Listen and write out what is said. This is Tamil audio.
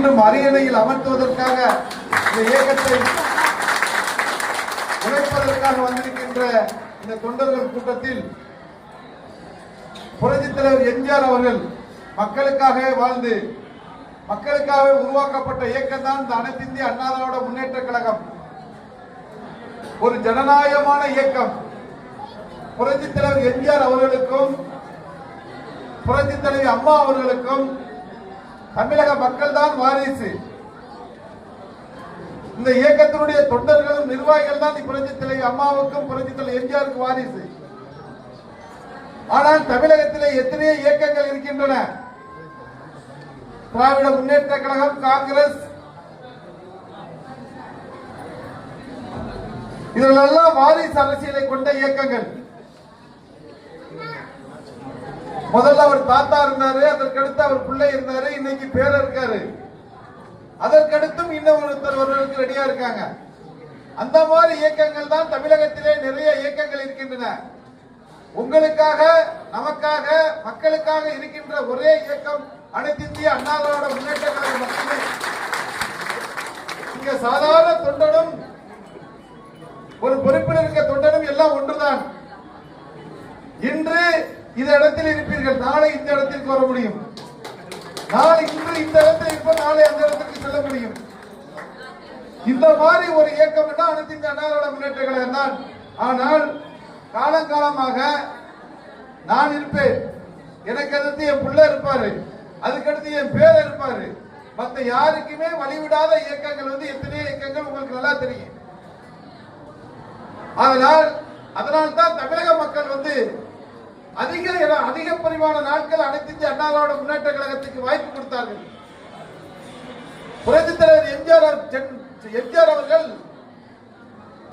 மீண்டும் அரியணையில் அமர்த்துவதற்காக இந்த இயக்கத்தை உழைப்பதற்காக வந்திருக்கின்ற இந்த தொண்டர்கள் கூட்டத்தில் புரட்சித் தலைவர் எம்ஜிஆர் அவர்கள் மக்களுக்காகவே வாழ்ந்து மக்களுக்காகவே உருவாக்கப்பட்ட இயக்கம் தான் இந்த அனைத்து இந்திய அண்ணா திராவிட முன்னேற்ற கழகம். ஒரு ஜனநாயகமான இயக்கம். புரட்சித் தலைவர் எம்ஜிஆர் அவர்களுக்கும் புரட்சித் தலைவி அம்மா அவர்களுக்கும் தமிழக மக்கள் தான் வாரிசு. இந்த இயக்கத்தினுடைய தொண்டர்களும் நிர்வாகிகள் தான் புரட்சித் தலைவி அம்மாவுக்கும் புரட்சித் தலைவர் எம்ஜிஆருக்கு வாரிசு. ஆனால் தமிழகத்திலே எத்தனையோ இயக்கங்கள் இருக்கின்றன. திராவிட முன்னேற்ற கழகம், காங்கிரஸ், இதெல்லாம் வாரிசு அரசியலை கொண்ட இயக்கங்கள். முதல்ல அவர் தாத்தா இருந்தாரு, அதற்கடுத்து அவர் பிள்ளை இருந்தாரு, இன்னைக்கு பேர இருக்காரு, அதற்கடுத்தும் இன்னொருத்தர் ரெடியா இருக்காங்க. அந்த மாதிரி இயக்கங்கள் தான் தமிழகத்திலே நிறைய இயக்கங்கள் இருக்கின்றன. உங்களுக்காக, நமக்காக, மக்களுக்காக இருக்கின்ற ஒரே இயக்கம் அனைத்து இந்திய அண்ணா திராவிட முன்னேற்ற கழகம் மட்டுமே. இங்க சாதாரண தொண்டனும் ஒரு பொறுப்பில் இருக்க தொண்டனும் எல்லாம் ஒன்றுதான். இன்று இந்த இடத்தில் இருப்பீர்கள், நாளை இந்த இடத்திற்கு வர முடியும். நாளை இன்று இந்த இடத்தில் இருப்ப நாளை அந்த இடத்திற்கு செல்ல முடியும். இந்த மாதிரி ஒரு இயக்கம் அனைத்து இந்திய அண்ணா திராவிட முன்னேற்ற கழகம் தான். ஆனால் காலங்காலமாக நான் இருப்பேன், எனக்கு அடுத்து என் பிள்ளை இருப்பாரு, அதுக்கடுத்து என் பேர் இருப்பாரு, மற்ற யாருக்குமே வழிவிடாத இயக்கங்கள் எத்தனையோ இயக்கங்கள் உங்களுக்கு நல்லா தெரியும். அதனால் தான் தமிழக மக்கள் அதிக பரிமாண நாட்கள் அனைத்து இந்திய அண்ணா திராவிட முன்னேற்ற கழகத்துக்கு வாய்ப்பு கொடுத்தார்கள். புரட்சித் தலைவர் எம்ஜிஆர் அவர்கள்